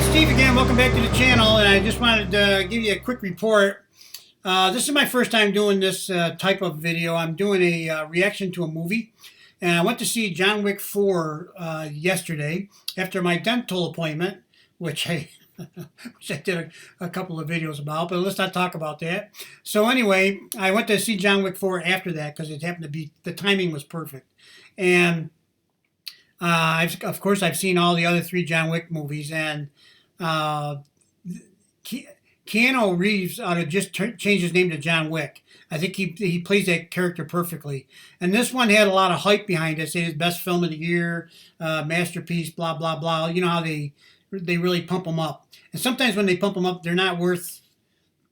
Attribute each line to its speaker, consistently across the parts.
Speaker 1: Steve again. Welcome back to the channel, and I just wanted to give you a quick report. This is my first time doing this type of video. I'm doing a reaction to a movie, and I went to see John Wick 4 yesterday after my dental appointment, which I which I did a couple of videos about, but let's not talk about that. So anyway, I went to see John Wick 4 after that because it happened to be, the timing was perfect. And of course, I've seen all the other three John Wick movies, and uh, Keanu Reeves ought to just change his name to John Wick. I think he plays that character perfectly. And this one had a lot of hype behind it. Say his best film of the year, masterpiece, blah blah blah. You know how they really pump them up. And sometimes when they pump them up, they're not worth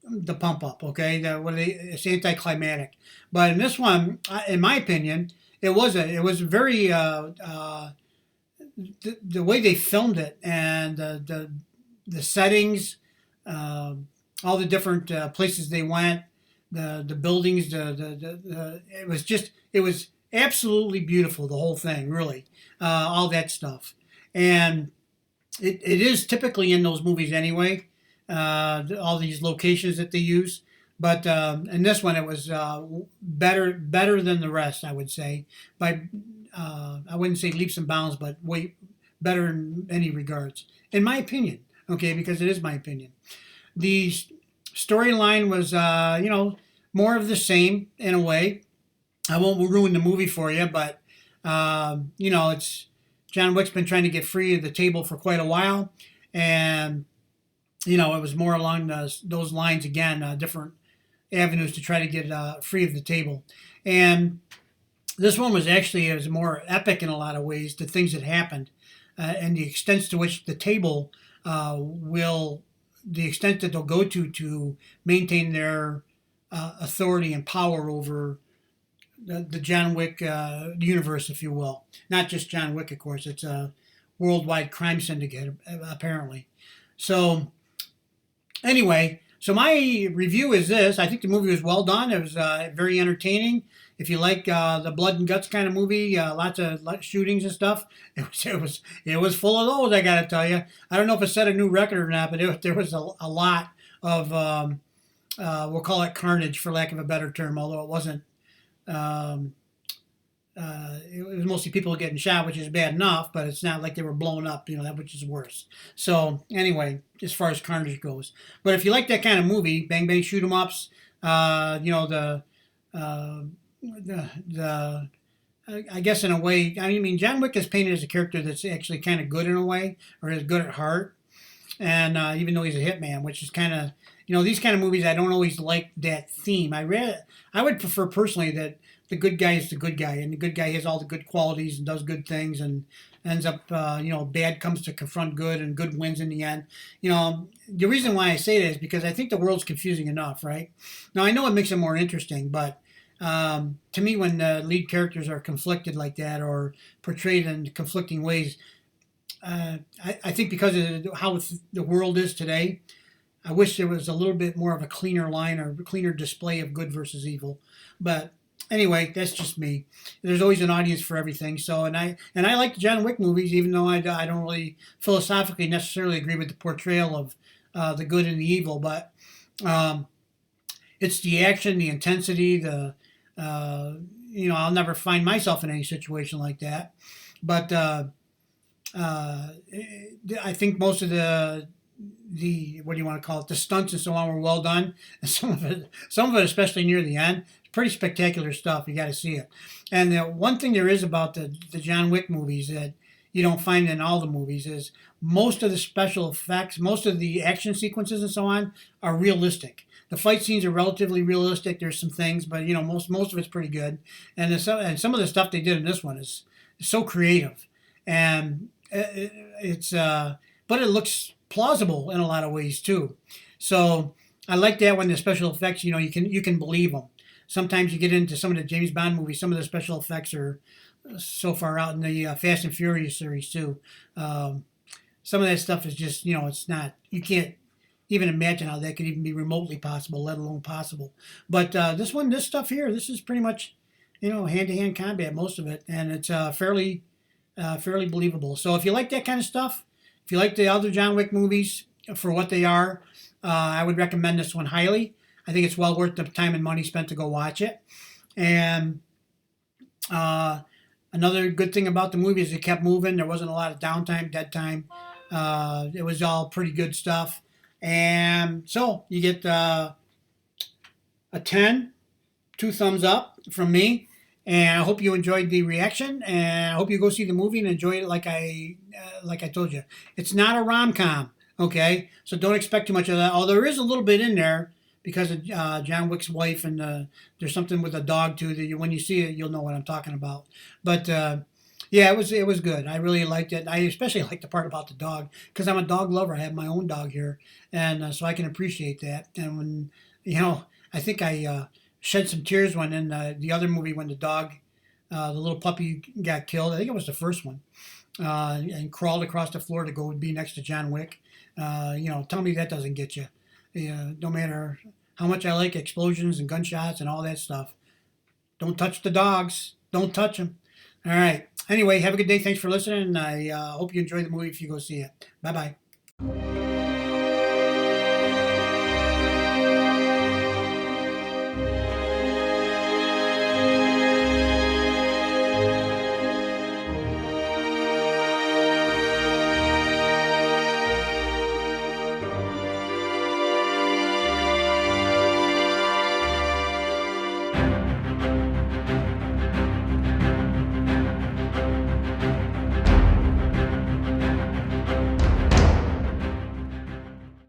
Speaker 1: the pump up. Okay, it's anticlimactic. But in this one, in my opinion, it was very the way they filmed it, and the settings, all the different places they went, the buildings, it was absolutely beautiful. The whole thing, really, all that stuff, and it is typically in those movies anyway. All these locations that they use, but in this one it was better than the rest, I would say. By I wouldn't say leaps and bounds, but way better in any regards, in my opinion. Okay, because it is my opinion. The storyline was, more of the same in a way. I won't ruin the movie for you, but it's John Wick's been trying to get free of the table for quite a while, and it was more along those lines again, different avenues to try to get free of the table. And this one was more epic in a lot of ways, the things that happened, and the extent to which the table the extent that they'll go to maintain their authority and power over the John Wick universe, if you will. Not just John Wick, of course. It's a worldwide crime syndicate, apparently. So, anyway, so my review is this. I think the movie was well done. It was very entertaining. If you like the blood and guts kind of movie, lots of shootings and stuff, it was full of those. I got to tell you. I don't know if it set a new record or not, but there was a lot of we'll call it carnage, for lack of a better term, although it wasn't. It was mostly people getting shot, which is bad enough, but it's not like they were blown up, that which is worse. So anyway, as far as carnage goes, but if you like that kind of movie, bang bang shoot 'em ups, I guess in a way, I mean, John Wick is painted as a character that's actually kind of good in a way, or is good at heart, and even though he's a hitman, which is kind of, these kind of movies, I don't always like that theme. I would prefer personally that the good guy is the good guy, and the good guy has all the good qualities and does good things, and ends up, bad comes to confront good, and good wins in the end. The reason why I say that is because I think the world's confusing enough, right? Now, I know it makes it more interesting, but to me, when the lead characters are conflicted like that, or portrayed in conflicting ways, I think because of how the world is today, I wish there was a little bit more of a cleaner line, or a cleaner display of good versus evil. But anyway, that's just me. There's always an audience for everything. So, and I like the John Wick movies, even though I don't really philosophically necessarily agree with the portrayal of the good and the evil. But it's the action, the intensity, I'll never find myself in any situation like that. But I think most of the what do you want to call it, the stunts and so on, were well done, and some of it, especially near the end, pretty spectacular stuff. You got to see it. And the one thing there is about the John Wick movies that you don't find in all the movies is most of the special effects, most of the action sequences and so on, are realistic. The fight scenes are relatively realistic. There's some things, but most of it's pretty good. And some of the stuff they did in this one is so creative, and but it looks plausible in a lot of ways too. So I like that when the special effects, you can believe them. Sometimes you get into some of the James Bond movies, some of the special effects are so far out, in the Fast and Furious series too. Some of that stuff is just, it's not, you can't even imagine how that could even be remotely possible, let alone possible. But this stuff here, this is pretty much, hand-to-hand combat, most of it, and it's fairly believable. So if you like that kind of stuff, If you like the other John Wick movies for what they are, I would recommend this one highly. I think it's well worth the time and money spent to go watch it. And uh, another good thing about the movie is it kept moving. There wasn't a lot of downtime, dead time. It was all pretty good stuff. And so you get a 10, two thumbs up from me. And I hope you enjoyed the reaction, and I hope you go see the movie and enjoy it like I told you. It's not a rom com, okay? So don't expect too much of that. Although there is a little bit in there because of John Wick's wife, and there's something with a dog too that when you see it, you'll know what I'm talking about. But yeah, it was good. I really liked it. I especially liked the part about the dog because I'm a dog lover. I have my own dog here, and so I can appreciate that. And when I think I shed some tears when in the other movie when the dog, the little puppy, got killed. I think it was the first one, and crawled across the floor to go be next to John Wick. Tell me that doesn't get you. No matter how much I like explosions and gunshots and all that stuff, don't touch the dogs. Don't touch them. All right. Anyway, have a good day. Thanks for listening. I hope you enjoy the movie if you go see it. Bye bye.